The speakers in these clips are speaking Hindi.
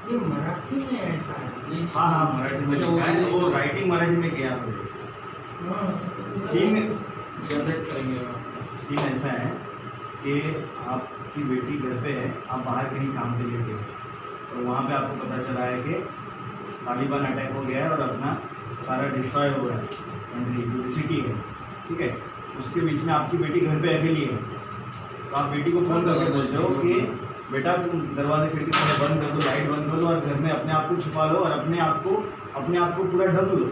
ये मराठी में है शायद। हाँ हाँ मराठी में लिखा है, वो राइटिंग मराठी में किया है। सीन जनरेट करेंगे सीन ऐसा है कि आपकी बेटी घर पे है, आप बाहर कहीं काम के लिए गए, तो वहाँ पे आपको पता चला है कि तालिबान अटैक हो गया है और अपना सारा डिस्ट्रॉय हो रहा है कंट्री, जो सिटी है, ठीक है। उसके बीच में आपकी बेटी घर पे अकेली है, तो आप बेटी को फ़ोन करके बोलते हो कि बेटा तुम दरवाजे खिड़की सारे बंद कर दो, लाइट बंद कर दो और घर में अपने आप को छुपा लो और अपने आप को पूरा ढक लो।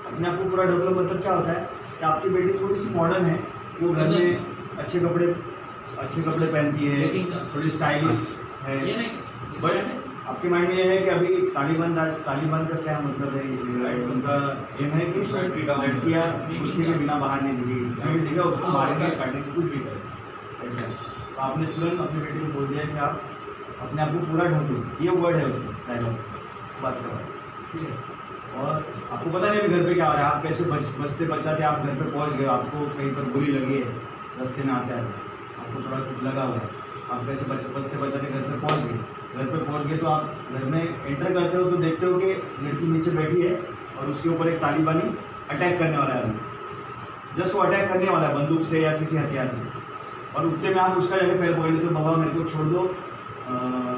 अपने आप को पूरा ढक लो मतलब क्या होता है कि आपकी बेटी थोड़ी सी मॉडर्न है, वो घर में अच्छे कपड़े पहनती है, थोड़ी स्टाइलिश है, बट आपके माइंड में ये है कि अभी तालिबान का क्या मतलब है, उनका एम है कि लड़कियाँ कुर्ती के बिना बाहर नहीं दिखेगी, जो भी दिखेगा उसको मारेंगे, काटेंगे, कुछ भी करें, ऐसा है। तो आपने तुरंत अपनी बेटी को बोल दिया कि आप अपने आप को पूरा ढक लो, ये वर्ड है उसमें डायलॉग बात करवा, ठीक है। और आपको पता नहीं अभी घर पे क्या हो रहा है, आप कैसे बचते बचाते आप घर पे पहुंच गए, आपको कहीं पर गोली लगी है रास्ते में आते आते, आपको थोड़ा कुछ लगा हुआ है, आप कैसे बचते बचाते घर पे पहुंच गए। घर पे पहुंच गए तो आप घर में एंटर करते हो तो देखते हो कि लड़की नीचे बैठी है और उसके ऊपर एक तालिबानी अटैक करने वाला है अभी, जस्ट वो अटैक करने वाला है बंदूक से या किसी हथियार से, और उतने में आप उसका जगह पैर बोले तो बाबा मेरे को छोड़ दो,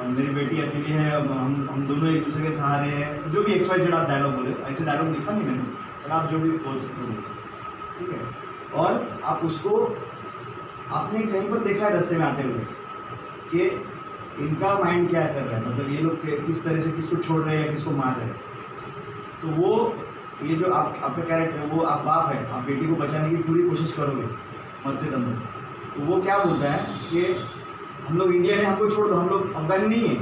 मेरी बेटी अकेली है, हम दोनों एक दूसरे के सहारे हैं, जो भी XYZ आप डायलॉग बोले, ऐसे डायलॉग लिखा नहीं मैंने, पर आप जो भी बोल सकते हो, ठीक है। और आप उसको आपने कहीं पर देखा है रास्ते में आते हुए कि इनका माइंड क्या कर रहा है, मतलब ये लोग किस तरह से किसको छोड़ रहे हैं या किसको मार रहे हैं। तो वो ये जो आपका कैरेक्टर है, वो आप बाप है, आप बेटी को बचाने की पूरी कोशिश करोगे मरते दम तक। तो वो क्या बोलता है कि हम लोग इंडियन है, हमको छोड़ दो, हम लोग अफगानी नहीं है,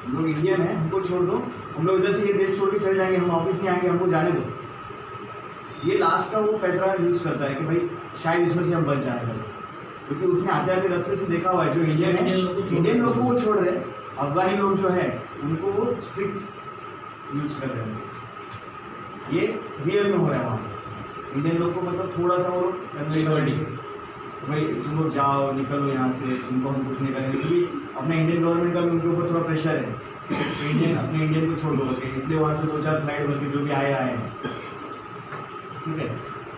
हम लोग इंडियन है, हमको छोड़ दो, हम लोग इधर से ये देश छोड़ के चले जाएंगे, हम वापस नहीं आएंगे, हमको जाने दो। ये लास्ट का वो पैटर्न यूज़ करता है कि भाई शायद इसमें से हम बच जाएगा, क्योंकि उसने आते आते रास्ते से देखा हुआ है जो इंडियन है, इंडियन लोग को वो छोड़ रहे हैं, अफगानी लोग जो है उनको वो स्ट्रिक्ट यूज़ कर रहे हैं। ये रियल में हो रहा है वहाँ, इंडियन लोग को मतलब थोड़ा सा वो भाई तुम लोग जाओ, निकलो यहाँ से, तुमको हम कुछ नहीं करेंगे, क्योंकि अपने इंडियन गवर्नमेंट का भी उनके ऊपर थोड़ा प्रेशर है, अपने इंडियन को छोड़ दो, इसलिए वहाँ से 2-4 फ्लाइट बल्कि जो भी आए हैं, ठीक है।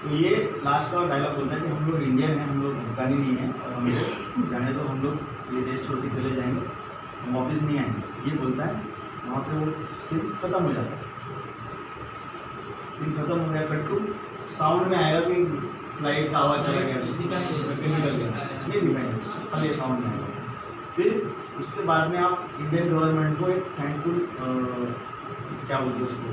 तो ये लास्ट का डायलॉग बोलता है कि हम लोग इंडियन हैं, हम लोग अफगानी नहीं हैं, और हम लोग जाने तो हम लोग ये देश छोड़ के चले जाएंगे, हम वापस नहीं आएंगे, ये बोलता है। वहाँ पे वो सीन खत्म हो जाता है, सीन खत्म हो गया, कट टू साउंड में आएगा कि फ्लाइट का आवाज़ चला गया, निकल गया, ये दिखाएंगे, खाली साउंड में आएगा। फिर उसके बाद में आप इंडियन गवर्नमेंट को एक थैंकफुल क्या बोलते हैं उसको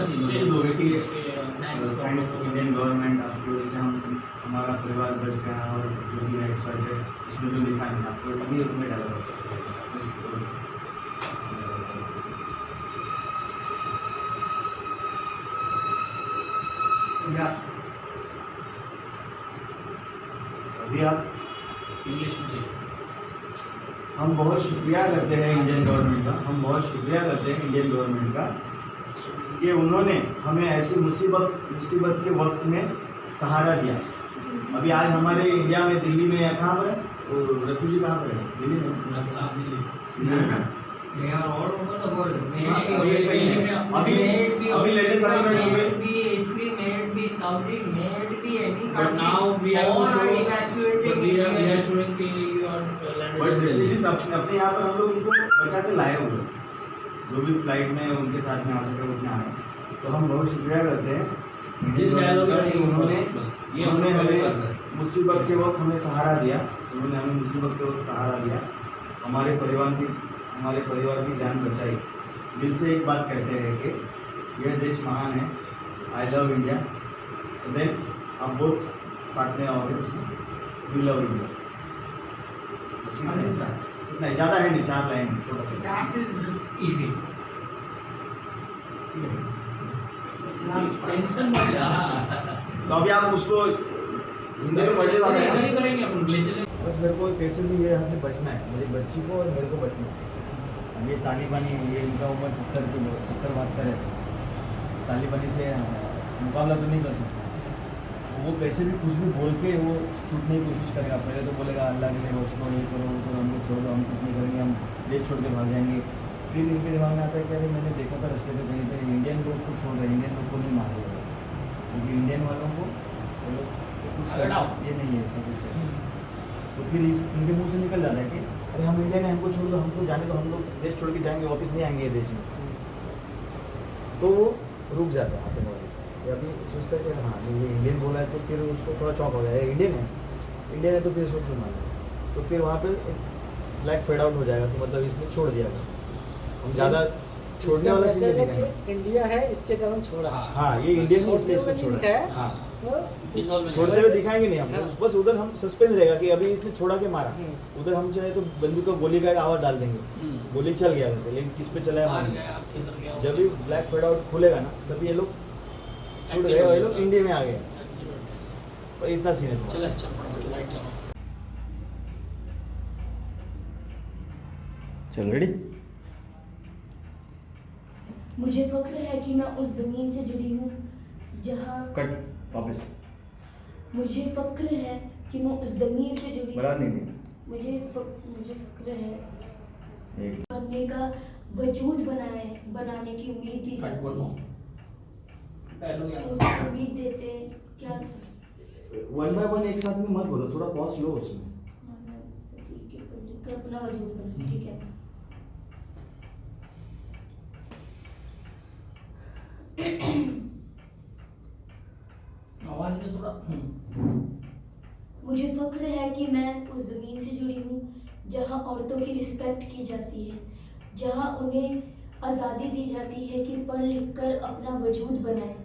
स्पीच दोगे कि थैंक्स इंडियन गवर्नमेंट, आपकी वजह से हमारा परिवार बच गया, और जो भी है XYZ उसमें जो लिखा है आपको अभी में डाला अभी आप इंग्लिश में चाहिए। हम बहुत शुक्रिया करते हैं इंडियन गवर्नमेंट का, हम बहुत शुक्रिया करते हैं इंडियन गवर्नमेंट का कि उन्होंने हमें ऐसी मुसीबत के वक्त में सहारा दिया। अभी आज हमारे इंडिया में, दिल्ली में या कहाँ पर है वो रेफ्यूजी, कहाँ पर है? दिल्ली में, अभी लेटेस्ट अभी मैं सुबह But now we have to show, but we are showing कि you are landed. अपने यहाँ पर हम लोग उनको बचा के लाए हुए, जो भी फ्लाइट में उनके साथ में आ सके उतने आए, तो हम बहुत शुक्रिया करते हैं उन्होंने हमें मुसीबत के वक्त हमें सहारा दिया, उन्होंने हमें मुसीबत के वक्त सहारा दिया, हमारे परिवार की जान बचाई। दिल से एक बात कहते हैं कि यह देश महान है, आई लव इंडिया, देन आप बहुत साथ में आओगे उसमें, वी लव इंडिया। इतना ज़्यादा है नहीं, 4 लाइन छोटा सा। टेंशन मत ले। तो अभी आप उसको हिंदी में पढ़े वाले नहीं करेंगे अपन, बस मेरे को कैसे भी यहाँ से बचना है, मेरी बच्ची को और मेरे को बचना है। ये तालिबानी, ये इनका उम्र 70-72 है, तालिबानी से मुकाबला तो नहीं कर सकता, वो वो कैसे भी कुछ भी बोल के वो छूटने की कोशिश करेगा। पहले तो बोलेगा अल्लाह के लिए बख्श दो, ये करो वो करो, हमको छोड़ दो, हम कुछ नहीं करेंगे, हम देश छोड़ के भाग जाएंगे। फिर इनके दिमाग में आता है कि अरे मैंने देखा था रास्ते पे कहीं पर इंडियन लोग को छोड़ रहे, इंडियन लोग को नहीं मार रहे, क्योंकि इंडियन वालों को वो लोग कुछ ये नहीं है ऐसा कुछ है। तो फिर इनके मुँह से निकल जाता है कि अरे हम इंडियन हैं, हमको छोड़ दो, हमको जाने दो, हम लोग देश छोड़ के जाएंगे, वापस नहीं आएंगे ये देश में। तो वो रुक जाता है आते वाले, अभी सोचता है कि हाँ ये इंडियन बोला है, तो फिर उसको थोड़ा शौक हो जाएगा, इंडियन है तो फिर इसको क्यों माना। तो फिर वहाँ पे ब्लैक फेड आउट हो जाएगा, तो मतलब इसने छोड़ दिया। हम ज़्यादा छोड़ने वाला सीन नहीं दिखाएंगे। इंडिया है इसके कारण छोड़ा। हाँ ये इंडियन है इसलिए इसको छोड़ा है। हाँ छोड़ते हुए दिखाएंगे नहीं हम, बस उधर हम सस्पेंस रहेगा कि अभी इसने छोड़ा के मारा। उधर हम चाहे तो बंदूक को गोली का आवाज़ डाल देंगे, गोली चल गया लेकिन किस पे चला है। जब भी ब्लैक फेड आउट खुलेगा ना तभी ये लोग छूट गए और ये लोग इंडिया में आ गए। और इतना सीन है। चल रेडी। मुझे फख्र है कि मैं उस ज़मीन से जुड़ी हूँ जहाँ कट वापस। मुझे फख्र है कि मैं उस ज़मीन से जुड़ी बड़ा नहीं थी। मुझे फख्र है एक बनने का वजूद बनाने की उम्मीद दी जाती है। मुझे उम्मीद देते हैं क्या वन बाय वन एक साथ में मत बोलो, थोड़ा पॉज लो उसमें। ठीक है बनकर अपना वजूद बना। ठीक है आवाज में थोड़ा मुझे फख्र है कि मैं उस ज़मीन से जुड़ी हूँ जहाँ औरतों की रिस्पेक्ट की जाती है, जहाँ उन्हें आज़ादी दी जाती है कि पढ़ लिख कर अपना वजूद बनाएं।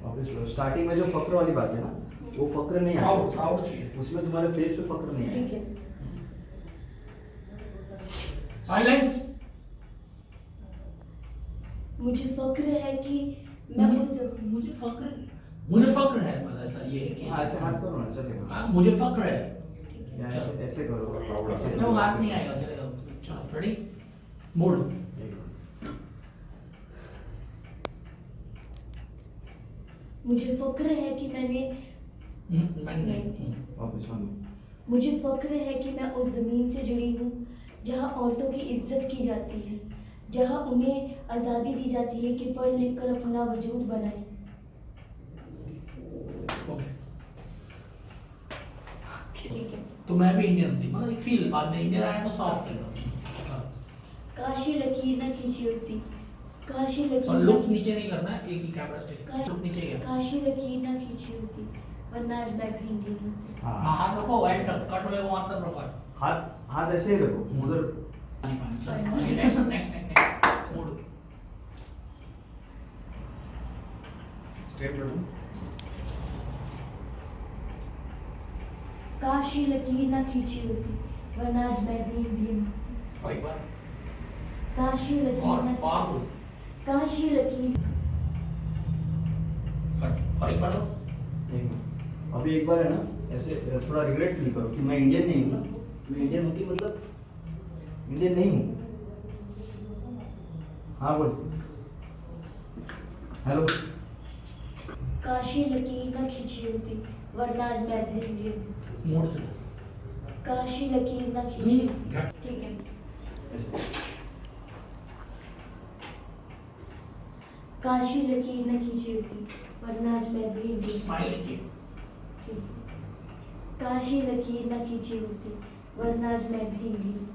वापस स्टार्टिंग में जो फक्र वाली बात है ना, वो फक्र नहीं आया प्राउड चाहिए उसमें, तुम्हारे फेस पे फक्र नहीं आया। ठीक है साइलेंस। मुझे फख्र है कि मैं उस मुझे फक्र है, मतलब ऐसा ये है कि हाँ ऐसे हाथ करो ना चलेगा। हाँ, मुझे फक्र है। या ऐसे ऐसे करो, ऐसे वो हाथ नहीं आएगा, चलेगा। चलो रेडी मोड। मुझे फख्र है कि वापस वन। मुझे फख्र है कि मैं उस ज़मीन से जुड़ी हूँ जहाँ औरतों की इज्जत की जाती है, जहाँ उन्हें आज़ादी दी जाती है कि पढ़ लिख कर अपना वजूद बनाएं। ठीक है तो मैं भी इंडियन थी, मतलब एक फील बाद में इंडियन आया तो सॉफ्ट है। काश ये लकीर न खींची होती, काश ये और लकीर लुक न नीचे नहीं करना है, एक ही कैमरा स्टिक लुक नीचे गया। काश ये लकीर न खींची होती, वरना आज मैं भी इंडियन होती। हाँ हाथ रखो, एंड कट हुए वहां तक रखो। हाथ हाथ ऐसे ही रखो उधर। Next mode. स्ट्रेट रखो। काश ये लकीर न खींची होती, वरना आज मैं भी इंडियन होती। और एक बार काश ये लकीर न पावरफुल काश ये लकीर कट। और एक बार अभी एक बार है ना ऐसे थोड़ा रिग्रेट फील करो कि मैं इंडियन नहीं हूँ ना, मैं इंडियन होती मतलब इंडियन नहीं हूँ। हाँ बोल। हेलो। काश ये लकीर न खींची होती, वरना आज मैं भी इंडियन होती। मोड से काश ये लकीर न खींची। घट। ठीक है काश ये लकीर न खींची होती, वरना आज मैं भी इंडियन। स्माइल कीजिए। ठीक है। काश ये लकीर न खींची होती, वरना आज मैं भी इंडियन होती।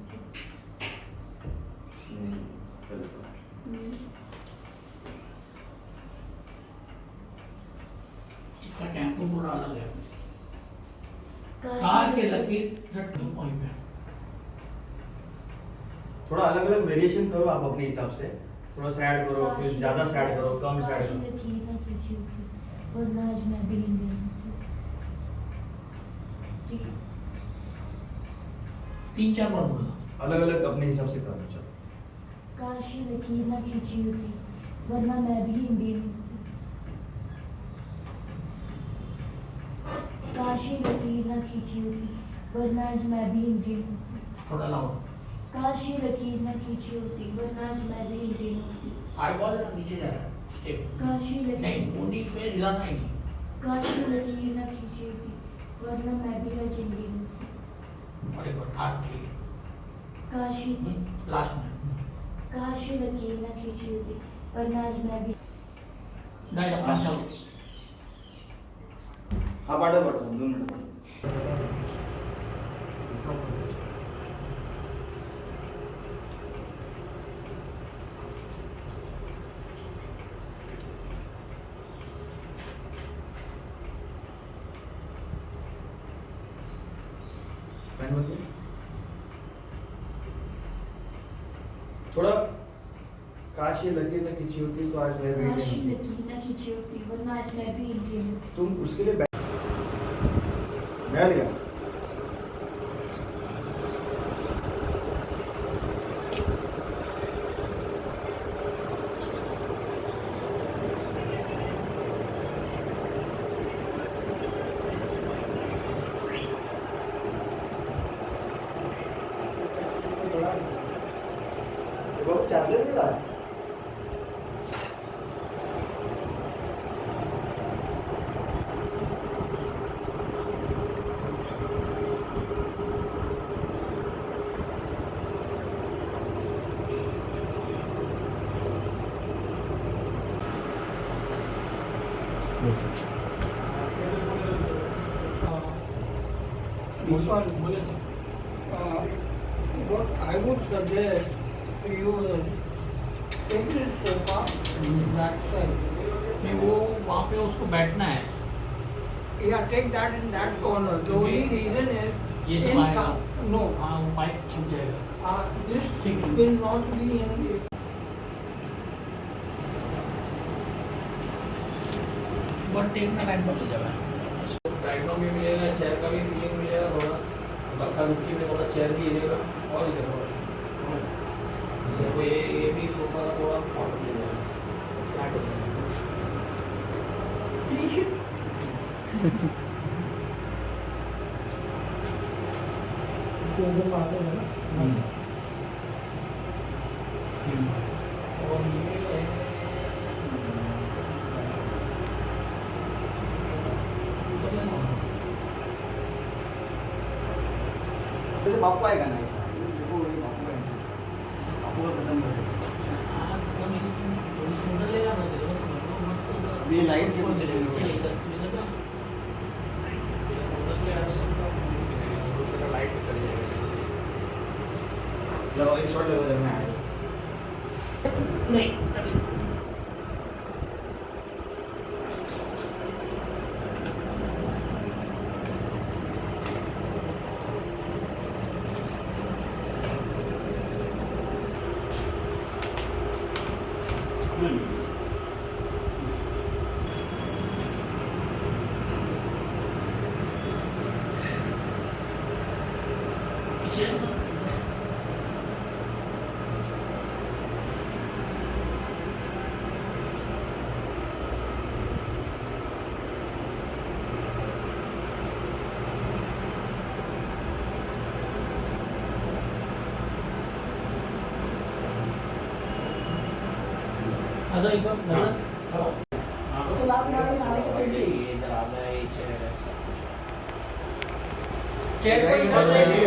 इसका टेम्पो पूरा अलग है। काश कार के ये लकीर झट पॉइंट पे। थोड़ा अलग अलग वेरिएशन करो आप अपने हिसाब से, थोड़ा सैड करो, काश फिर ये ज्यादा सैड लकीर- करो, कम सैड काश ये करो। लकीर न खींची होती, वरना आज मैं भी इंडियन होती। ठीक है 3-4 बार बोलना। अलग अलग अपने हिसाब से करो। चलो। काश ये लकीर न खींची होती, वरना मैं भी इंडियन होती। काश ये लकीर न खींची होती, वरना आज मैं भी इंडियन होती। थोड़ा लाउड। काश ये लकीर न खींची होती, वरना आज मैं भी इंडियन होती। आई बॉल नीचे जा रहा है स्टेप। काश ये नहीं लकीर मुंडी पे हिलाना ही नहीं। काश ये लकीर न खींची होती, वरना मैं भी आज इंडियन होती। वेरी गुड, ठीक है। काश ये लास्ट में काश ये लकीर न खींची होती, वरना आज मैं भी। डाइट ऑफ चलो हाँ पाठव 2 मिनट पाठव। थोड़ा काश ये लकीर न खींची होती तो आज मैं भी काश ये इंडियन लकीर न खींची होती, वरना आज मैं भी इंडियन होती। तुम उसके लिए बैठ गया बहुत चार्जर मिला है बोले What I would suggest to you is take this sofa that side. नहीं वो वहाँ पे उसको बैठना है Yeah, take that in that corner. The only reason is ये सब in आएगा some- no, हाँ वो पाइप छूट जाएगा this ठीक है। will not be in. But टेकना टाइम पर ले जाएगा डायग्नोम भी मिलेगा चेयर का भी फीलिंग मिलेगा थोड़ा धक्का धुक्की में थोड़ा चेयर भी हिलेगा और इसे थोड़ा देखो ये भी सोफा का थोड़ा ऑर्डर ले जाएगा फ्लैट हो जाएगा और ये जैसे बापू आएगा ना ऐसा देखो ये बापू आएगा बापू का खत्म कर ये लाइट के पीछे से लगाओ एक शॉट लगा देना नहीं अच्छा एक बार नजर चलो तो लात मारे नाले के पेड़ ये इधर आ गया ये चेयर चेयर को इधर ले ले।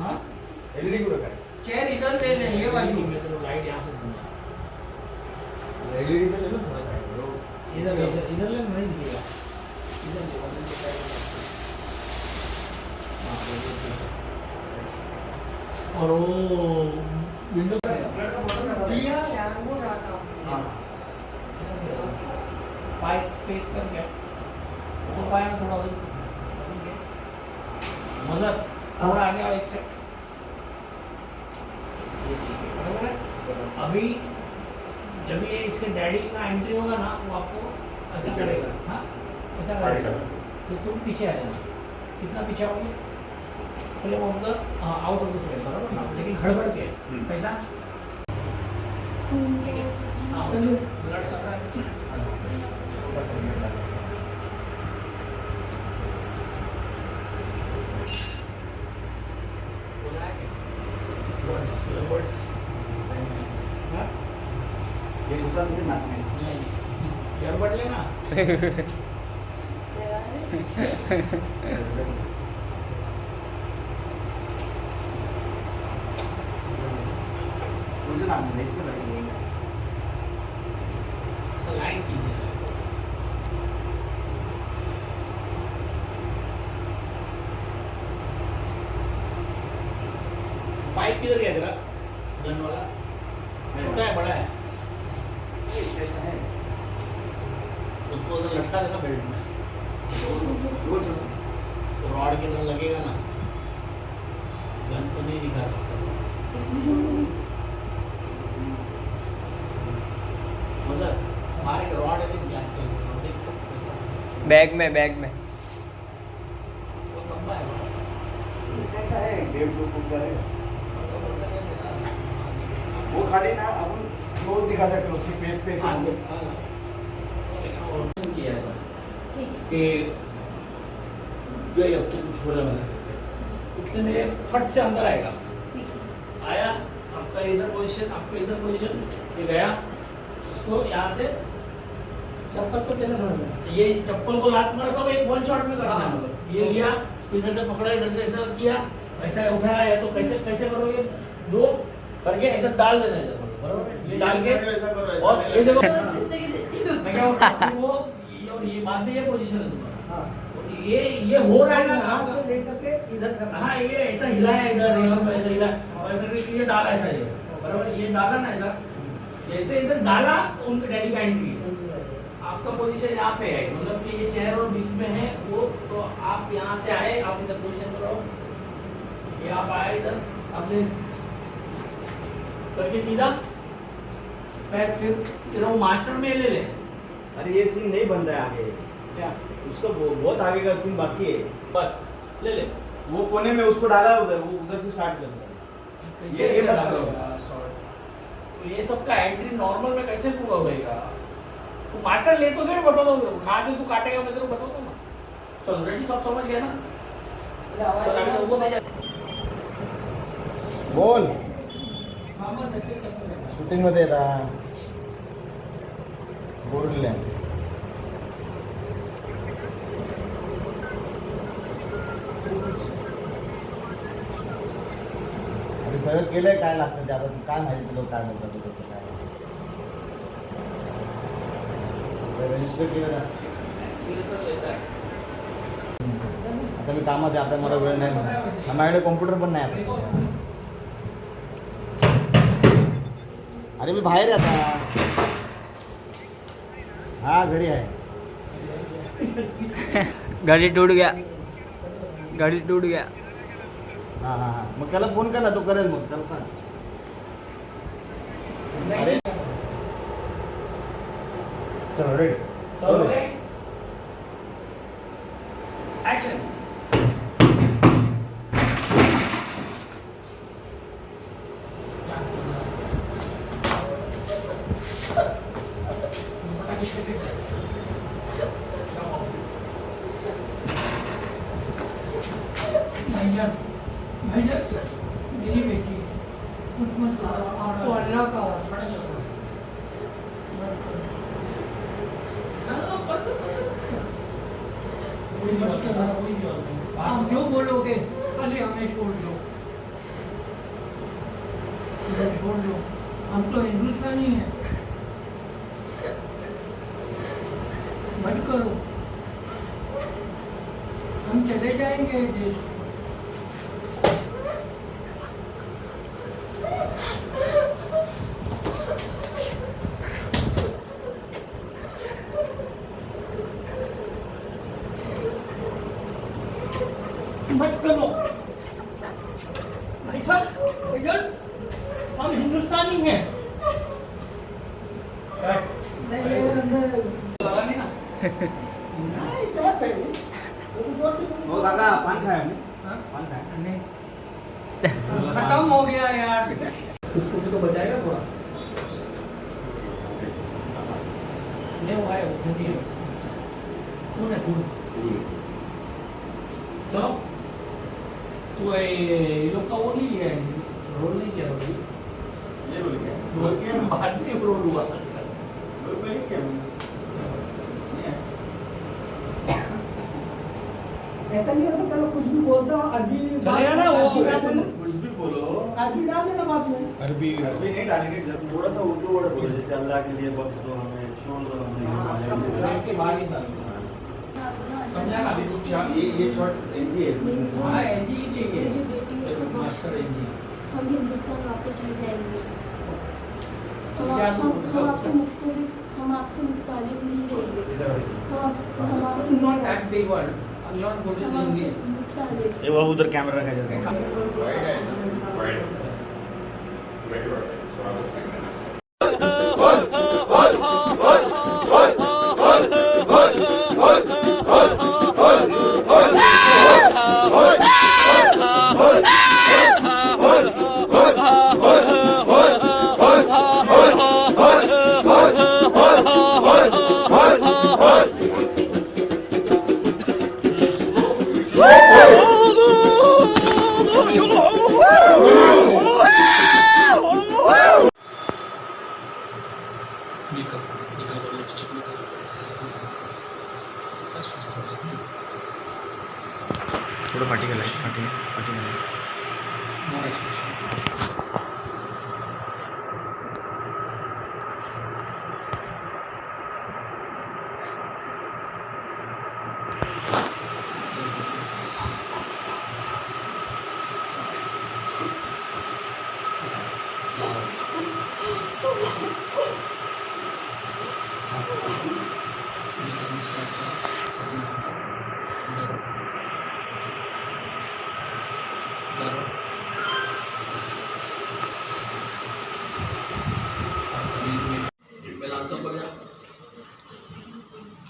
हां एलईडी को रखा है चेयर इधर ले ले, ये वाली। मैं तो लाइट यहां से दूंगा एलईडी तो ले लो थोड़ा सा इधर इधर ले नहीं दिखेगा इधर ले बटन के साइड में और वो विंडो दिया यार वो रखा। हां पाई स्पेस कर गया तो पाया ना थोड़ा मजा और आगे आओ एक स्टेप ये ठीक है बराबर है अभी जब ये इसके डैडी का एंट्री होगा ना वो आपको ऐसा करेगा हाँ ऐसा करेगा तो तुम पीछे आ जाना कितना पीछे आओगे flame of the out of the flame बराबर ना लेकिन हड़बड़ के पैसा ठीक है आपने ब्लड कर रहा है ये दूसरा मुझे नाक में ईयरबड लेना मुझे नाम नहीं इसमें लगे लाइन कीजिए पाइप किधर गया तेरा गन वाला छोटा है बड़ा है ऐसा है उसको उधर लटका देना बेल्ट में वो जो तो रॉड के अंदर लगेगा ना गन तो नहीं दिखा सकता मतलब हमारे रॉड है लेकिन क्या देखो कैसा बैग में वो लंबा है कैसा है 1.5-2 फुट का है वो खाली ना अपन क्लोज दिखा सकते हैं उसकी फेस पे से किया ऐसा ठीक कि गए अब तो कुछ होने वाला है उतने में फट से अंदर आएगा ठीक आया आपका इधर पोजीशन ये गया उसको यहाँ से चप्पल को तेरे ये चप्पल को लात मारा सब एक वन शॉट में करना है मतलब ये लिया इधर से पकड़ा इधर से ऐसा किया ऐसा उठाया या तो कैसे कैसे करोगे दो करके ऐसा डाल देना है इधर, बराबर ये डाल के ऐसा करो और ये देखो बहुत अच्छे तरीके से मैं क्या बोलता हूँ फिर वो और ये बाद में ये पोजीशन है तुम्हारा ये हो रहा है ना हाथ से लेकर के इधर करना हाँ ये ऐसा हिलाया इधर ऐसा हिला और ऐसा करके ये डाला ऐसा ये बराबर ये डाला ना ऐसा जैसे इधर डाला तो उनके डैडी का एंट्री है आपका पोजीशन यहाँ पे है मतलब कि ये चेयर और बीच में है वो तो आप यहाँ से आए आप इधर पोजीशन पर रहो ये आप आए इधर आपने करके सीधा पैर फिर तेरा वो मास्टर में ले ले अरे ये सीन नहीं बन रहा है आगे क्या उसका बहुत आगे का सीन बाकी है बस ले ले वो कोने में उसको डाला उधर वो उधर से स्टार्ट कर रहा है ये मत करो। तो ये सब का एंट्री नॉर्मल में कैसे पूरा होएगा तो मास्टर ले तो से बता दो कहाँ से तू काटेगा मैं तेरे को बता दूँ ना चलो रेडी सब समझ गया ना चल अभी तो वो दे जा बोल हाँ बस ऐसे करते रहना शूटिंग मध्ये येता बोलले अरे सगळं केलंय काय लागतं त्याबद्दल काय माहिती तुला काय म्हणतात तुला काय रजिस्टर केलं ना आता मी कामात आहे आता मला वेळ नाही माझ्याकडे कॉम्प्युटर पण नाही आता सध्या. अरे मी बाहेर आहे आता हा घरी आहे गाड़ी टूट गया हां हां हां मग त्याला फोन कर ना तो करेल मग त्याला सांग अरे चलो रेडी चलो एक्शन मेरी बेटी उसमें आपको अल्लाह का आप जो बोलोगे खाली हमें छोड़ दो इधर छोड़ दो हम तो हिंदुस्तानी हैं मत करो हम चले जाएंगे देश मत करो भाई साहब भैया हम हिंदुस्तानी हैं लगा नहीं ना नहीं क्या चाहिए जोर से हो काका पान खाया मी हाँ? पान खाया नहीं खत्म हो गया यार उसको भी तो बचाएगा थोड़ा नहीं वो है वो नहीं है कौन है कौन चलो तू ये लोग का वो नहीं लिया है रोल नहीं किया अभी ये बोल क्या रोल किया बाद में रोल हुआ बोल नहीं किया ऐसा नहीं हो सकता मैं कुछ भी बोलता हूँ अरबी चलेगा ना वो डाल देना कुछ भी बोलो, अरबी डाल देना बात में अरबी नहीं डालेंगे, जब थोड़ा सा उर्दू वर्ड बोलो, जैसे अल्लाह के लिए बख्श दो हमें, छोड़ दो हमें, फ्लाइट के बाहर ही डालूंगा समझा ना अभी कुछ ये शॉर्ट एनजी है। मेरी जो हाँ एनजी ही चाहिए मेरी जो बेटी है उसको मास्टर एनजी हम हिंदुस्तान वापस चले जाएंगे। समझा हम आपसे मुख्तलिफ नहीं रहेंगे। हम आपसे not that big word I'm not good in English मुख्तलिफ ये वो उधर कैमरा रखा जाता है। थोड़ा पार्टिकल है, पार्टिकल है।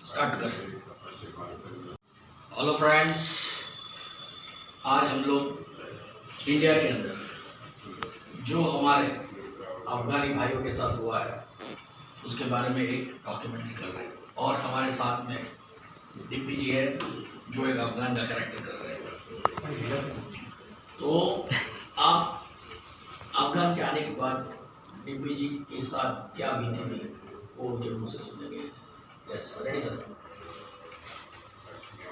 स्टार्ट कर। हेलो फ्रेंड्स, आज हम लोग इंडिया के अंदर जो हमारे अफगानी भाइयों के साथ हुआ है उसके बारे में एक डॉक्यूमेंट्री कर रहे हैं और हमारे साथ में डीपी जी है जो एक अफगान का कैरेक्टर कर रहे हैं। तो आप अफगान के आने के बाद डीपी जी के साथ क्या बीती थी वो उनके मुँह से सुनेंगे। Yes, ready sir.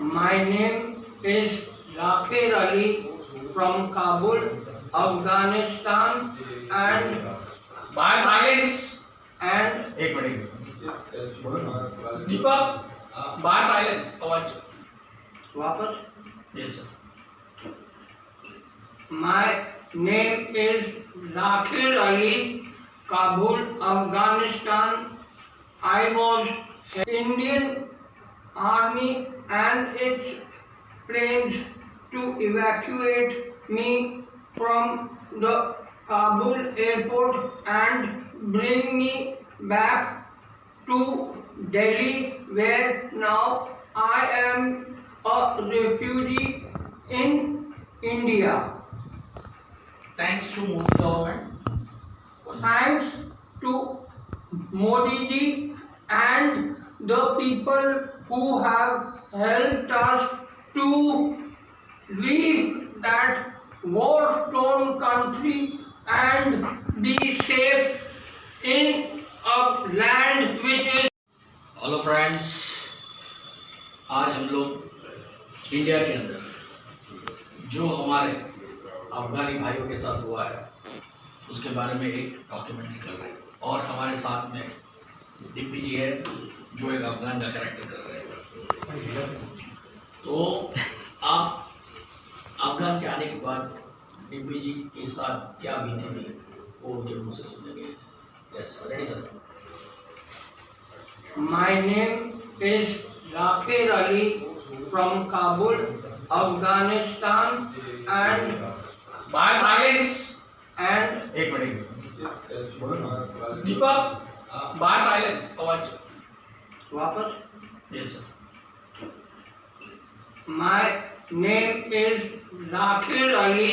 My name is Zakir Ali from Kabul, Afghanistan and silence एक मिनट दीपक, बाहर साइलेंस, आवाज वापस yes sir. My name is Zakir Ali, Kabul, Afghanistan. I was Indian Army and its planes to evacuate me from the Kabul airport and bring me back to Delhi, where now I am a refugee in India. Thanks to Modi government, Thanks to Modi ji and the people who have helped us to leave that war-torn country and be safe in a land which is. Hello friends, आज हम लोग इंडिया के अंदर जो हमारे अफगानी भाइयों के साथ हुआ है उसके बारे में एक डॉक्यूमेंट्री कर रहे हैं और हमारे साथ में डीपी जी है जो एक अफगान का कैरेक्टर कर रहे हैं। तो आप अफगान के आने के बाद डीपी जी के साथ क्या बीती थी वो उनके मुँह से सुनेंगे। Yes, ready sir. My name is Zakir Ali from Kabul, Afghanistan and बाहर साइलेंस एक मिनट दीपक, बाहर साइलेंस, आवाज वापस yes sir. My name is Zakir Ali,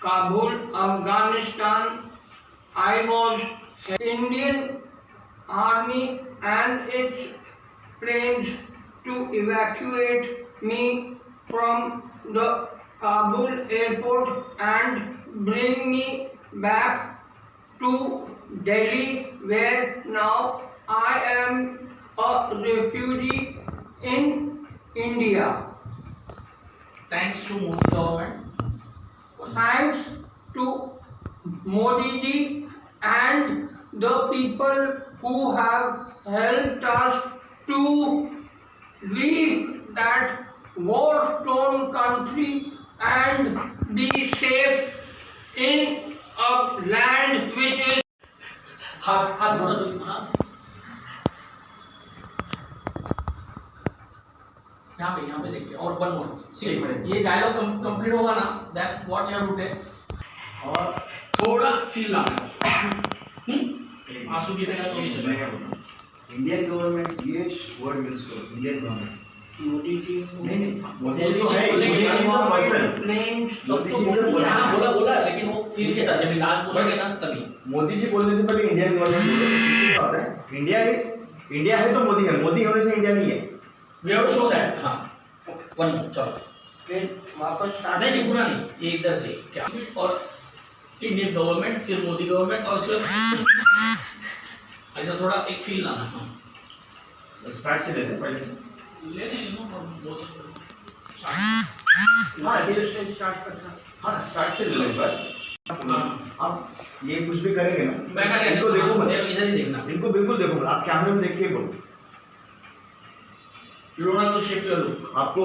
Kabul, Afghanistan. I was Indian Army and its planes to evacuate me from the Kabul airport and bring me back to Delhi, where now I am a refugee in India. thanks to Modi government. Thanks to Modi ji and the people who have helped us to leave that war-torn country and be safe in a land which is हाथ थोड़ा दो, हाँ। यहाँ पे देखते हैं और वन मोर ये डायलॉग कंप्लीट होगा ना then what you have to take और थोड़ा फील लाना आंसू गिरेगा तो भी चलेगा। इंडियन गवर्नमेंट ये वर्ड यूज करो, इंडियन गवर्नमेंट। मोदी जी नहीं मोदी जी तो है, Modi ji is a person, Modi ji is a person. हाँ बोला लेकिन वो फील के साथ जब लास्ट बोलेंगे ना तभी। मोदी जी बोलने से पहले इंडियन गवर्नमेंट बोलो, क्या होता है? इंडिया है तो मोदी है, मोदी होने से इंडिया नहीं है। We have to show that. हाँ वन मोर चलो फिर वापस स्टार्ट नहीं पूरा नहीं, ये इधर से क्या और इंडियन गवर्नमेंट फिर मोदी गवर्नमेंट और उसके ऐसा थोड़ा एक फील लाना। हाँ स्टार्ट से लेते हैं पहले से। ले नहीं नो प्रॉब्लम बोल सकते हो। हाँ फिर से स्टार्ट करना। हाँ स्टार्ट से ले लेते हैं। आप ये कुछ भी करेंगे ना, मैं खाली इसको देखो मत, इधर ही देखना। इनको बिल्कुल देखो मत, आप कैमरे में देख के बोलो। You don't have to shift your look. आपको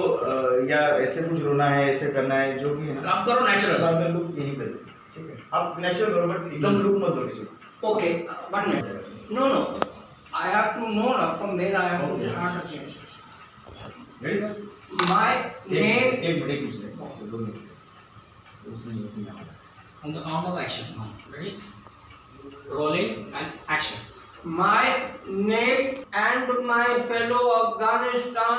या ऐसे कुछ रोना है, ऐसे करना है, जो भी है ना, काम करो नेचुरल। नॉर्मल लुक यही पे, ठीक है? आप नेचुरल करो बट एकदम लुक मत दो किसी को। Okay, 1 minute. No. I have to know now from where I am to start again. Ready sir? My name. एक मिनट 2 मिनट उसमें नहीं आता। On the count of action. Ready? Rolling and action. My name and my fellow Afghanistan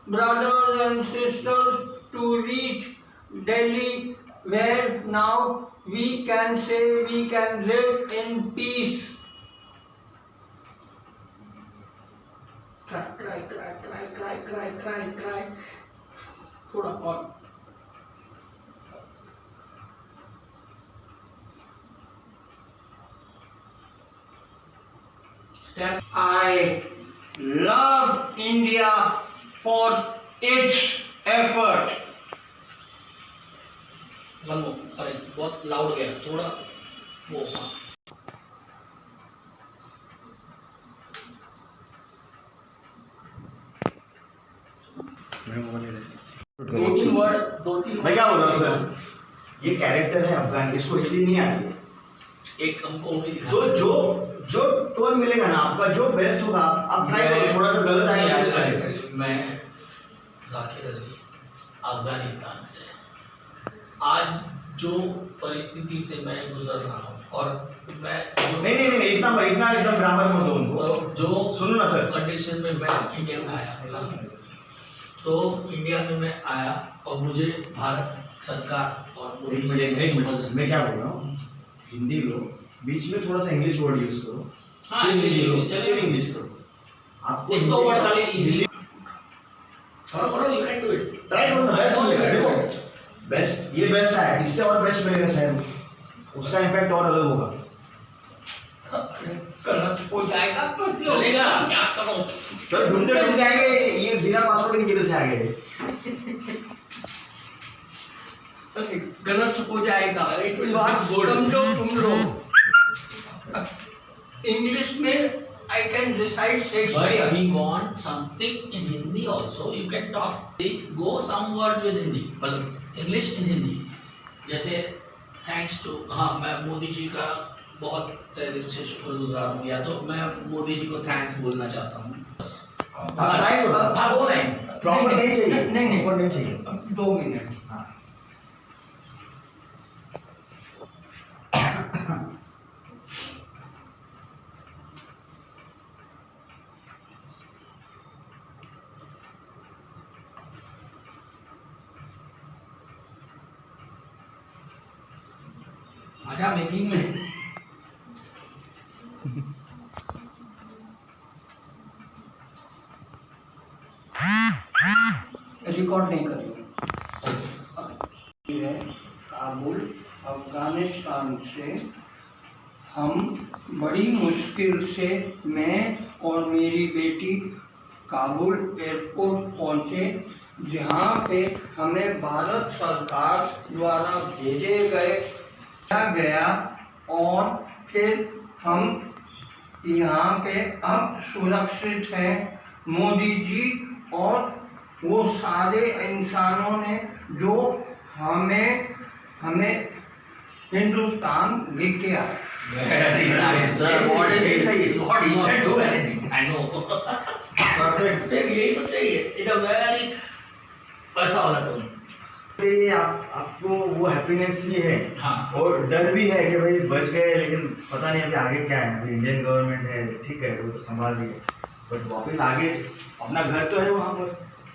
brothers and sisters to reach Delhi, where now we can say we can live in peace. Cry. थोड़ा और step. I love India for its effort. One more, अरे बहुत लाउड गया थोड़ा वो। हाँ दो तीन मैं क्या बोल रहा हूँ सर, ये कैरेक्टर है अफगान, इसको हिंदी नहीं आती है। एक हमको उंगली दिखा। तो जो टोन मिलेगा ना आपका, जो बेस्ट होगा आप ट्राई करो, थोड़ा सा गलत आएगा तो चलेगा। मैं जाकिर अली अफगानिस्तान से आज जो परिस्थिति से मैं गुजर रहा हूँ और मैं नहीं इतना एकदम ग्रामर मत दो उनको। जो सुनो ना सर, कंडीशन में मैं इंडिया में आया तो इंडिया में मैं आया और मुझे भारत सरकार और मोदी जी ने एक मिनट मदद। मैं क्या बोल रहा हूँ, हिंदी लो, बीच में थोड़ा सा इंग्लिश वर्ड यूज करो। हाँ इंग्लिश चलिए इंग्लिश करो। आपको एक दो वर्ड खाली इजी करो, you can do it. Try करो ना, बेस्ट मिलेगा। देखो बेस्ट, ये बेस्ट है, इससे और बेस्ट मिलेगा शायद, उसका इम्पैक्ट और अलग होगा। गलत हो जाएगा तो चलेगा क्या करो सर, ढूंढते आएंगे, ये बिना पासवर्ड के किधर से आ गए? गलत हो जाएगा। अरे it will बात be good. समझो तुम लोग। इंग्लिश में I can recite But Shakespeare. we want something in Hindi also. You can talk. Go some words with Hindi. मतलब English in Hindi. जैसे thanks to, हाँ मैं मोदी जी का बहुत तहे दिल से शुक्रगुजार हूँ, या तो मैं मोदी जी को थैंक्स बोलना चाहता हूँ। ट्राई करो। हाँ वो नहीं प्रॉपर नहीं चाहिए, नहीं प्रॉपर नहीं चाहिए। 2 मिनट। हाँ आजा मेकिंग में। रिकॉर्ड नहीं कर रही है। काबुल अफगानिस्तान से हम बड़ी मुश्किल से, मैं और मेरी बेटी काबुल एयरपोर्ट पहुंचे, जहाँ पे हमें भारत सरकार द्वारा भेजे गया और फिर हम यहाँ पे अब सुरक्षित हैं। मोदी जी और वो सारे इंसानों ने जो हमें हिंदुस्तान लेके आए। Very nice, sir. What you can do anything. I know. Perfect. फिर यही तो चाहिए. It a very पैसा वाला टोन. ये आपको वो हैप्पीनेस भी है हाँ. और डर भी है कि भाई बच गए, लेकिन पता नहीं अभी आगे क्या है। अभी इंडियन गवर्नमेंट है, ठीक है, वो तो संभाल रही है, बट वापस आगे अपना घर तो है वहाँ पर,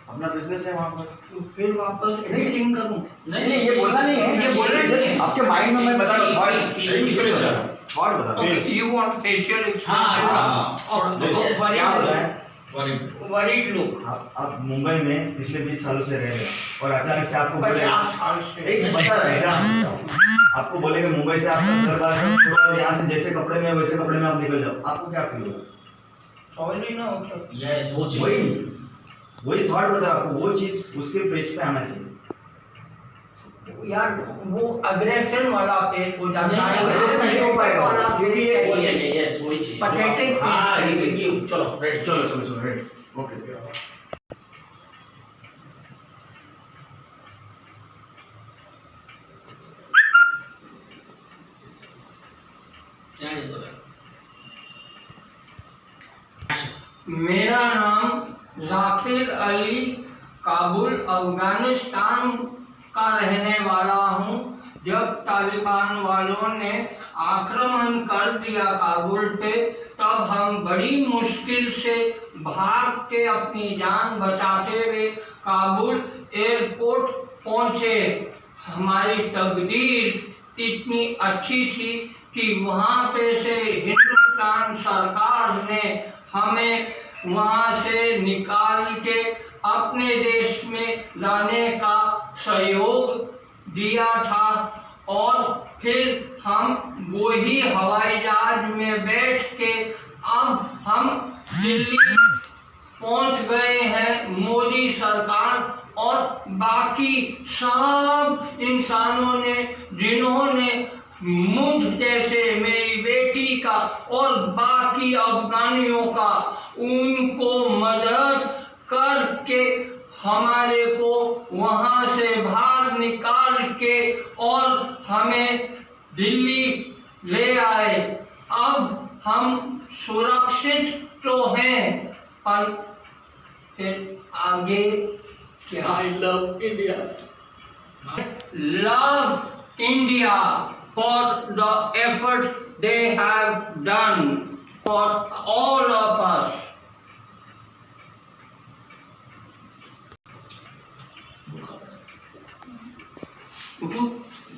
अपना बिजनेस है वहाँ पर, तो फिर वापस एडिटिंग करूँ? नहीं ये बोलना नहीं है, ये बोलना नहीं है। आपके माइंड में मैं बता रहा हूँ, Inspiration. थॉट बता रहा हूँ। Okay, you want facial expression? हाँ. और क्या हो रहा है, worried look. आप मुंबई में पिछले 20 सालों से रह रहे हो और अचानक से आपको 50 साल से। एक बता रहा आपको बोलेगा मुंबई से आप घर बार और यहाँ से जैसे कपड़े में वैसे कपड़े में आप निकल जाओ, आपको क्या फील होगा? सॉरी ना होता। Yes, वो चाहिए. वही थॉट बता रहा हूँ, आपको वो चीज उसके पेज पे आना चाहिए। यार वो अग्रेशन वाला पेज हो जाता है, नहीं, वैसे नहीं हो पाएगा वाला पेज वो चाहिए। चाहिए. Yes, वही चाहिए. Pathetic हाँ, पेज ये चाहिए। ये चलो ready. चलो रेडी, ओके। जाने दो. मेरा नाम जाकिर अली, काबुल अफगानिस्तान का रहने वाला हूँ। जब तालिबान वालों ने आक्रमण कर दिया काबुल पे, तब हम बड़ी मुश्किल से भाग के अपनी जान बचाते हुए काबुल एयरपोर्ट पहुँचे। हमारी तकदीर इतनी अच्छी थी कि वहाँ पे से हिंदुस्तान सरकार ने हमें वहाँ से निकाल के अपने देश में लाने का सहयोग दिया था और फिर हम वही हवाई जहाज में बैठ के अब हम दिल्ली पहुँच गए हैं। मोदी सरकार और बाकी सब इंसानों ने जिन्होंने मुझ जैसे मेरी बेटी का और बाकी अफगानियों का उनको मदद करके हमारे को वहाँ से बाहर निकाल के और हमें दिल्ली ले आए। अब हम सुरक्षित तो हैं, पर फिर आगे क्या? I love India. Love India for the effort they have done for all of us.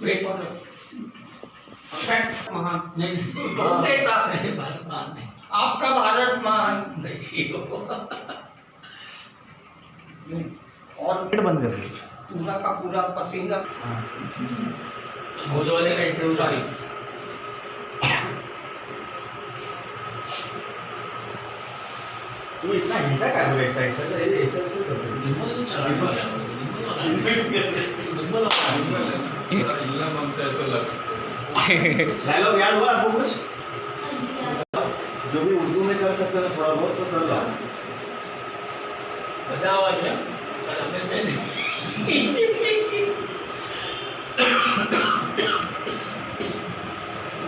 Wait for it. महान नहीं कौन से था? नहीं भारत महान नहीं. आपका भारत महान। नहीं चाहिए. और पेट बंद कर दे। पूरा का पूरा पसीना। भोज वाले का इंटरव्यू जारी. तू इतना हिलता क्या है ऐसा ऐसा कर रहे निम्बल तो चला इल्ला ममता है तो लग डायलॉग याद हुआ आपको कुछ? हाँ जी आप जो भी उर्दू में कर सकते हो थोड़ा बहुत तो कर लो। बजा आवाज है.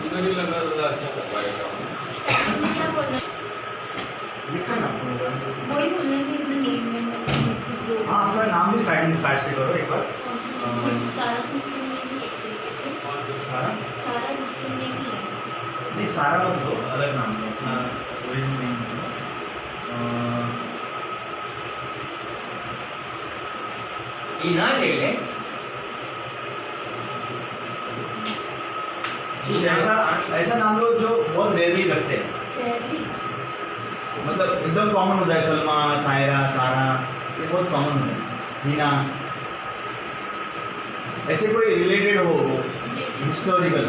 उधर ही लगा तो अच्छा कर पाएगा। क्या बोलना लिखा ना आपको? वही बोलना है कि नेम में हाँ, अपना नाम भी स्टार्ट से करो एक बार। सारा मुस्लिम में भी एक तरीके से सारा मुस्लिम में भी है। नहीं सारा मत दो, अलग नाम दो अपना ओरिजिनल नेम दो। इना ले ले। कुछ ऐसा नाम लो जो बहुत रेयरली रखते हैं, Rarely, मतलब एकदम कॉमन होता है। सलमा, सायरा, सारा, ये बहुत कॉमन होता है। हीना, ऐसे कोई रिलेटेड हो हिस्टोरिकल।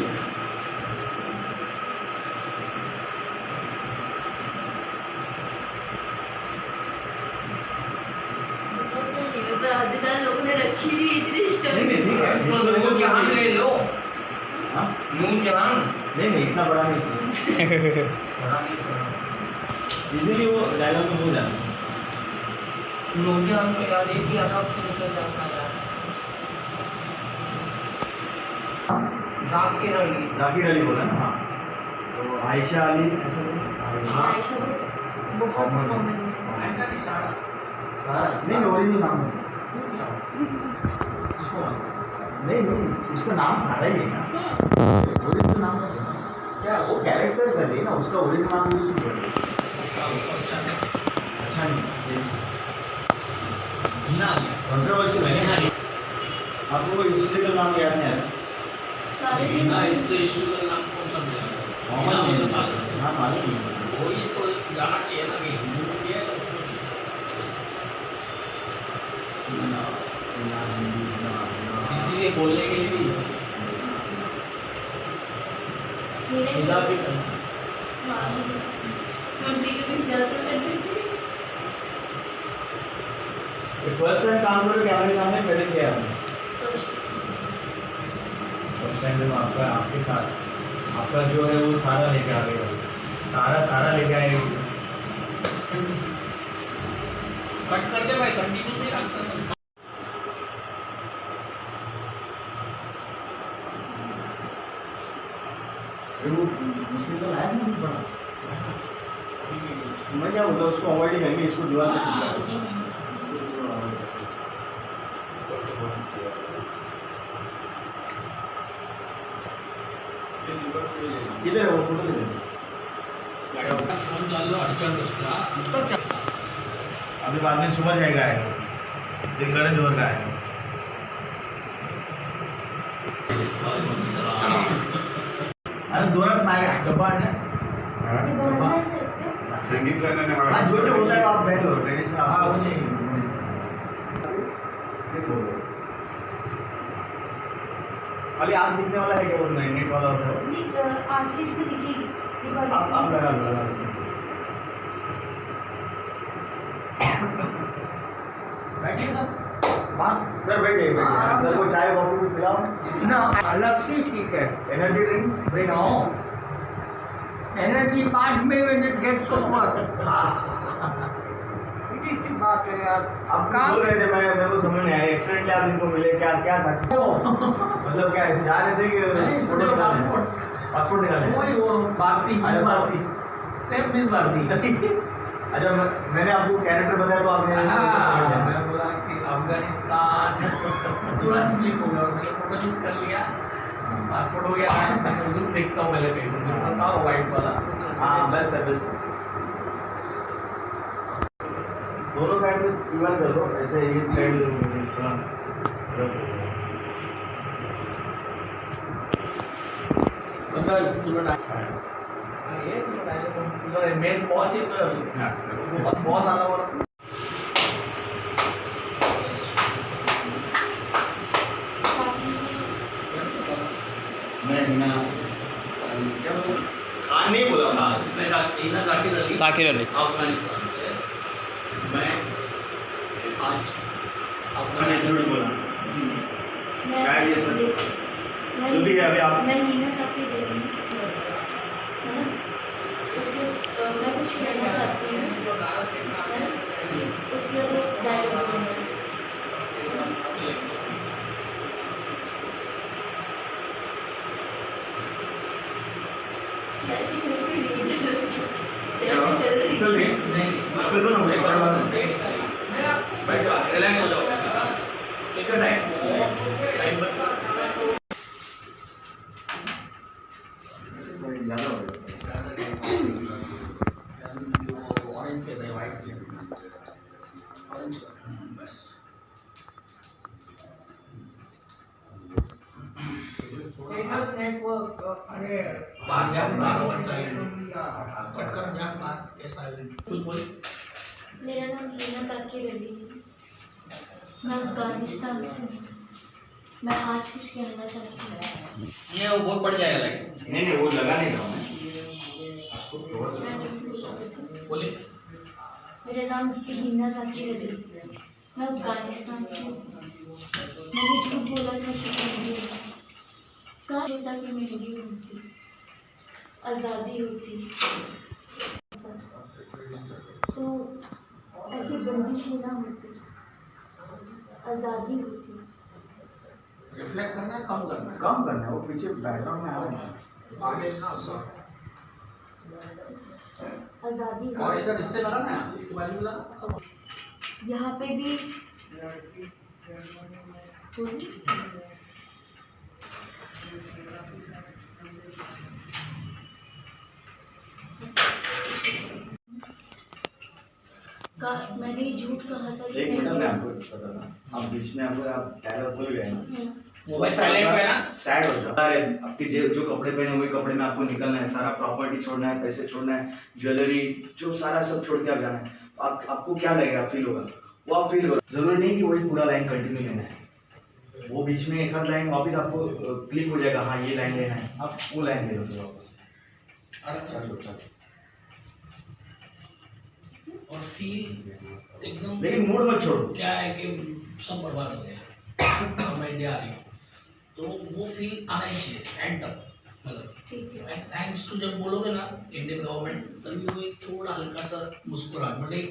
बहुत सारे नेम है, पर लकीली इतने नहीं नहीं ठीक है, नूर जहान ले लो, हाँ नूर जहान। नहीं नहीं इतना बड़ा नहीं चाहिए, बड़ा नहीं बड़ा। इजीली वो डायलॉग में हो जाना चाहिए। नूर जहान को याद एक ही आता उसको निकल जाता यार। जाकिर अली। जाकिर अली बोला ना, हाँ तो आयशा अली ऐसा बोला? आयशा बहुत कॉमन है। सारा नहीं ओरिजिनल नाम है। नहीं नहीं उसका नाम सारा ही है ना, ओरिजिनल नाम क्या वो कैरेक्टर कर रही है ना, उसका ओरिजिनल नाम यूज नहीं कर रही। अच्छा नहीं कंट्रोवर्शियल है ना। आपको कोई हिस्टोरिकल नाम याद नहीं आया? सारे ना इससे इशू का नाम कौन सा मिला? मोहम्मद तो हाँ मालूम नहीं। वही तो जाना चाहिए ना कि हिंदू में भी है। इसीलिए बोलने के लिए भी हिसाब भी करना। फर्स्ट टाइम काम करो कैमरे के सामने, पहले किया आपने? फर्स्ट टाइम जब आपका आपके साथ आपका जो है वो सारा लेके आ गया, सारा लेके आएगा। कट कर दे भाई, कंटिन्यू नहीं रखता। वो मुस्लिम तो लाया नहीं बड़ा, मैं क्या बोलता उसको अवॉइड ही करेंगे, इसको दीवार पे चिपका किधर है वो फोटो किधर है? फोन डाल लो अर्चन उसका। अभी बाद में सुबह जाएगा आएगा, दिन करें जोर का आएगा। अरे जोरा से आएगा जबान है। संगीत करने ने हाँ जो जो होता है आप बैठ लो, ट्रेडिशनल हाँ वो चाहिए। खाली आग दिखने वाला है क्या वो नेट वाला होता है? आखिरी इसमें दिखेगी आप लगा लो बैठिएगा। सर बैठिए सर को चाय कॉफी कुछ पिलाओ ना अलग से ठीक है। Energy drink Bring on. Energy 5 minutes gets over. सीधी बात है यार। आप बोल रहे थे, मेरे को समझ नहीं आया एक्सीडेंटली आप इनको मिले, क्या क्या था? मतलब क्या ऐसे जा रहे थे कि फोटो निकालने, पासपोर्ट निकालने? वही वो Bharti miss Bharti, same miss Bharti. अच्छा मैंने आपको कैरेक्टर बताया तो आपने मैं बोला कि अफगानिस्तान तुरंत क्लिक हो गया और मैंने फोटो शूट कर लिया, पासपोर्ट हो गया। मैं जरूर देखता हूँ पहले कहीं बताओ वाइट वाला। हाँ बेस्ट है बेस्ट। दोनों साइड में इवन कर दो, ऐसे ये साइड थोड़ा ये मेन बॉस ही तो बॉस आना पड़ा। मैं हिना क्या बोला? खान नहीं बोला हाँ, मैं जाकिर अली अफगानिस्तान से। मैं आज मैंने जरूर बोला शायद ये सच जो भी है अभी आप मैं नीना सबके दे रही हूँ, है ना? उसके मैं कुछ कहना चाहती हूँ, है ना? उसके बाद वो डायलॉग बोलना है। यार किसी को रिलैक्स हो जाओ। Take your time. ज़्यादा हो ऑरेंज पे था, वाइट पे ऑरेंज बस। नेटवर्क अरे बाहर जा, बाहर आवाज साइलेंट कट कर जा, बाहर के साइलेंट कुछ बोले। मेरा नाम हीना जाकिर अली है, मैं अफगानिस्तान से हूँ। मैं आज कुछ कहना चाहती हूँ। ये वो बहुत बढ़ जाएगा लाइक। नहीं वो लगा नहीं रहा मैं बोले। मेरा नाम हीना जाकिर अली है, मैं अफगानिस्तान से हूँ। झूठ बोला था कि मैं इंडियन हूँ। कहा होता कि मैं इंडियन होती, आज़ादी होती, तो ऐसी बंदिशें ना होती, आज़ादी होती। रिफ्लेक्ट करना है, कम करना है, कम करना है, वो पीछे बैकग्राउंड में आ रहा है। आगे ना सर, आज़ादी और होती। इधर इससे लगाना है, इसके बाजू में लगाना, कम। यहाँ पे भी मैंने ये झूठ कहा था कि एक मैं मिनट मैं इंडियन आपको बताता हूँ। आप बीच में आपको आप डायलॉग भूल गए ना, हूँ। मोबाइल साइलेंट पे है ना, सैड हो जाओ। अरे आपके जो कपड़े पहने हुए कपड़े में आपको निकलना है, सारा प्रॉपर्टी छोड़ना है, पैसे छोड़ना है, ज्वेलरी जो सारा सब छोड़ के आप जाना है। आपको क्या लगेगा, फील होगा, वो आप फील करो। जरूरी नहीं कि वही पूरा लाइन कंटिन्यू लेना है, वो बीच में एक आध लाइन वापस आपको क्लिक हो जाएगा, हाँ ये लाइन लेना है, आप वो लाइन ले लो फिर वापस। अरे चलो चलो, और फील एकदम, लेकिन मूड मत छोड़ो। क्या है कि सब बर्बाद हो गया, अब मैं इंडिया आ रही हूँ, तो वो फील आना ही चाहिए एंड तक, मतलब ठीक है। एंड थैंक्स टू जब बोलोगे ना इंडियन गवर्नमेंट, तभी वो एक थोड़ा हल्का सा मुस्कुराहट, मतलब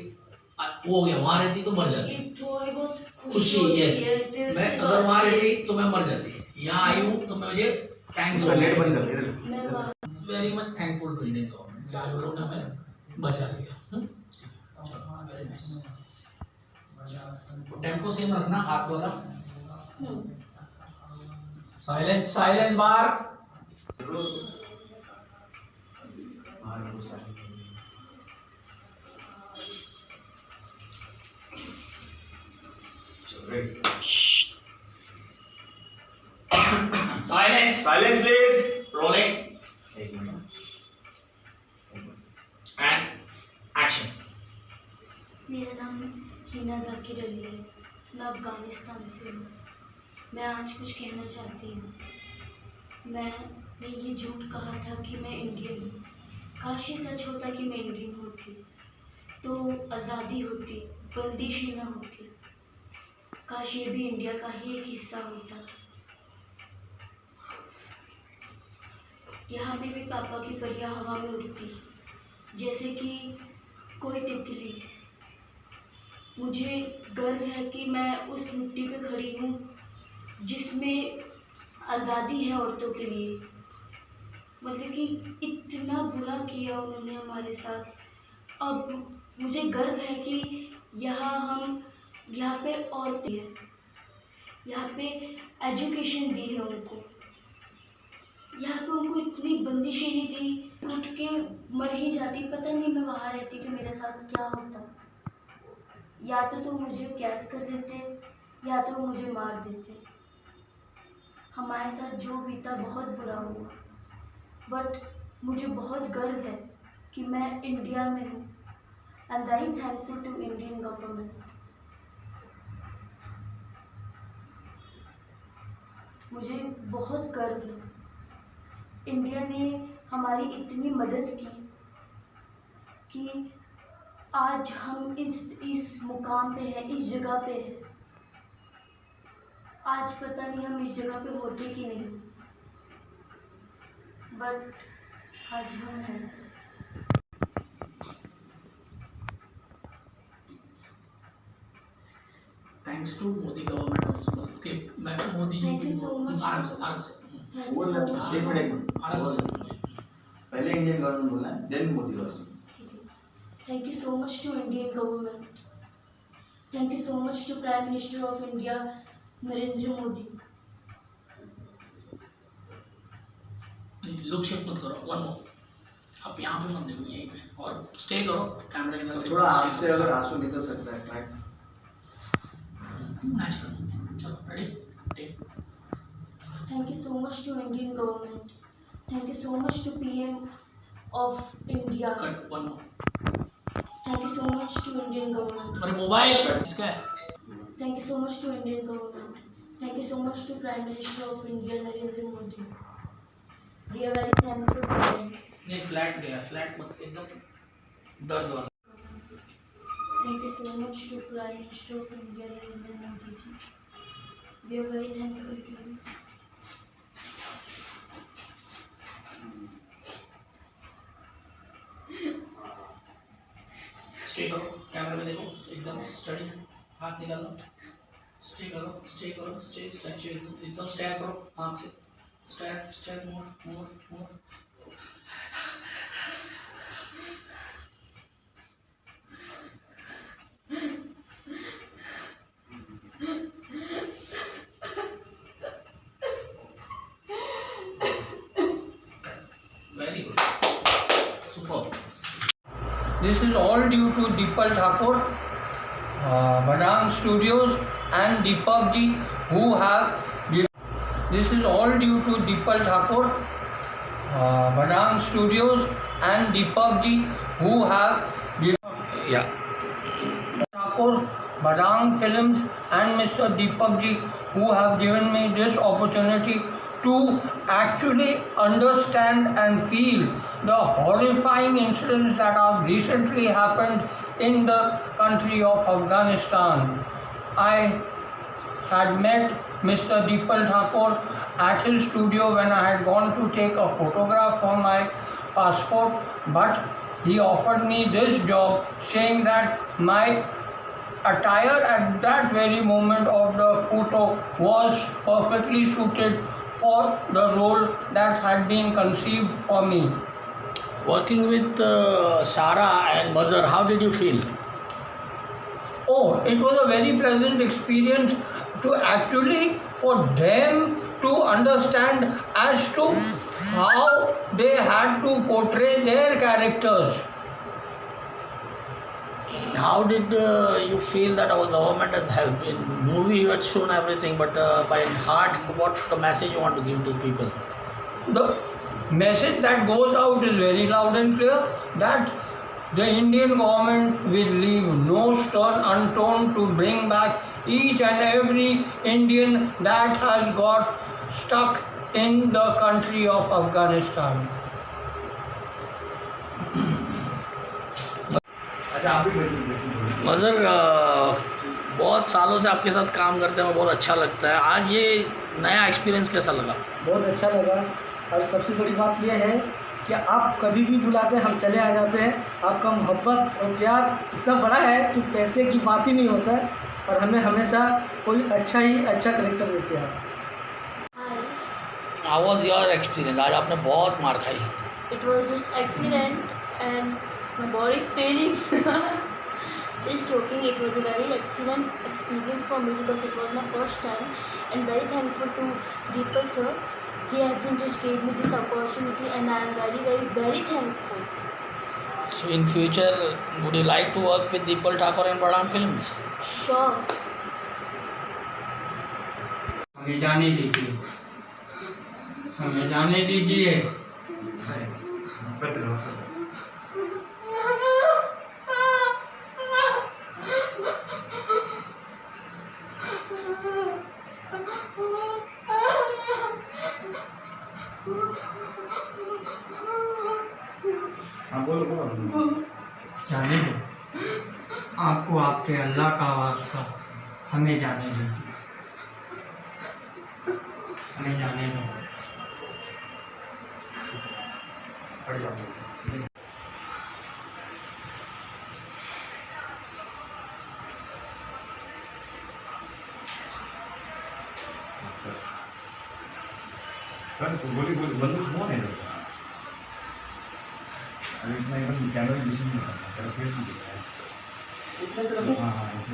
वो हो गया, वहाँ रहती तो मर जाती, ये थोड़ी बहुत खुशी, होती यस। है, दिल मैं से अगर वहाँ बात रहती तो मैं मर जाती, यहाँ आई हूँ तो मैं मुझे थैंक्स, नेट बंद कर इधर। मैं वहाँ very much thankful to Indian government कि आज वो लोग ने हमें बचा लिया। Very nice. टेम्पो सेम रखना, हाथ वाला। साइलेंस, साइलेंस बाहर। Silence, silence please. रोलिंग एक मिनट। And action. मेरा नाम हिना जाकिर अली है, मैं अफ़गानिस्तान से हूँ। मैं आज कुछ कहना चाहती हूँ। मैंने ये झूठ कहा था कि मैं इंडियन हूँ। काश ये सच होता कि मैं इंडियन होती, तो आज़ादी होती, बंदिशें न होती। काश ये भी इंडिया का ही एक हिस्सा होता। यहाँ पे भी पापा की परियां हवा में उड़ती, जैसे कि कोई तितली। मुझे गर्व है कि मैं उस मिट्टी पे खड़ी हूँ जिसमें आज़ादी है औरतों के लिए। मतलब कि इतना बुरा किया उन्होंने हमारे साथ। अब मुझे गर्व है कि यहाँ पे औरतें हैं, यहाँ पे एजुकेशन दी है उनको, यहाँ पे उनको इतनी बंदिशें नहीं दी, उठ के मर ही जाती। पता नहीं मैं वहाँ रहती तो मेरे साथ क्या होता। या तो मुझे कैद कर देते या तो मुझे मार देते। हमारे साथ जो बीता बहुत बुरा हुआ, बट मुझे बहुत गर्व है कि मैं इंडिया में हूँ। I am very thankful to Indian government. मुझे बहुत गर्व है, इंडिया ने हमारी इतनी मदद की कि आज हम इस मुकाम पे हैं, इस जगह पे हैं। आज पता नहीं हम इस जगह पे होते कि नहीं, बट आज हम हैं। Thanks to Modi government also कि मैं Modi ji Thank you so much. आराम से, आराम से, थैंक यू बोल सो मच। एक मिनट आराम से। पहले इंडियन गवर्नमेंट बोलना है, then Modi government. Thank you so much to Indian government. Thank you so much to Prime Minister of India, Narendra Modi. Look shift मत करो, वन मोर। आप यहाँ पे मत देखो, यहीं पे, और स्टे करो कैमरे की तरफ। थोड़ा आपसे अगर आंसू निकल सकता है, ट्राई। नेचुरल। चलो ready, take. Thank you so much to Indian government. Thank you so much to PM of India. Cut, one more. Thank you so much to Indian government. अरे मोबाइल इसका है। Thank you so much to Indian government. Thank you so much to Prime Minister of India, Narendra Modi. We are very thankful to them. नहीं फ्लैट गया, फ्लैट मत, एकदम दर्द वाला। Thank you so much to Prime Minister of India, Narendra Modi ji. We are very thankful to you. Stay करो, कैमरा में देखो, एकदम स्टडी, हाथ निकालो, स्टे करो, स्टे स्टैचू एकदम स्टेयर करो, आँख से stare more very good, super. This is all due to Deepal Thakur, Badang Studios and Deepak ji who have given. This is all due to Deepal Thakur, Badang Studios and Deepak ji who have given. Yeah. Thakur, Badang Films and Mr. Deepak ji who have given me this opportunity to actually understand and feel the horrifying incidents that have recently happened in the country of Afghanistan. I had met Mr. Deepal Thakur at his studio when I had gone to take a photograph for my passport, but he offered me this job saying that my attire at that very moment of the photo was perfectly suited for the role that had been conceived for me. Working with Sara and Mazhar, how did you feel? Oh, it was a very pleasant experience to actually for them to understand as to how they had to portray their characters. How did you feel that our government has helped? In movie you had shown everything, but by heart, what the message you want to give to people? The message that goes out is very loud and clear that the Indian government will leave no stone unturned to bring back each and every Indian that has got stuck in the country of Afghanistan. अच्छा आप भी बैठिए। मज़हर, बहुत सालों से आपके साथ काम करते हैं, बहुत अच्छा लगता है। आज ये नया एक्सपीरियंस कैसा लगा? बहुत अच्छा लगा, और सबसे बड़ी बात यह है कि आप कभी भी बुलाते हैं हम चले आ जाते हैं। आपका मोहब्बत और प्यार इतना बड़ा है कि पैसे की बात ही नहीं होता है, और हमें हमेशा कोई अच्छा करेक्टर देते हैं। Hi. How was your experience? आज आपने बहुत मार खाई। It was just excellent and my body is paining. Just joking, it was a very excellent experience for me because it was my first time, and very thankful to Deepal sir. He has been just gave me this opportunity, and I am very, very, very thankful. So in future, would you like to work with Deepal Thakur and Badang Films? Sure. हमें जाने दीजिए, हमें जाने दीजिए। हाँ बोलो बोलो। जाने दो, आपको आपके अल्लाह का वास्ता हमें जाने दीजिए, हमें जाने दो। पढ़ जाओ। बोली बोली बंदूक कौन है? अरे इतना एकदम कैमरा में नहीं करना, तेरा फेस नहीं दिख रहा है। हाँ हाँ ऐसे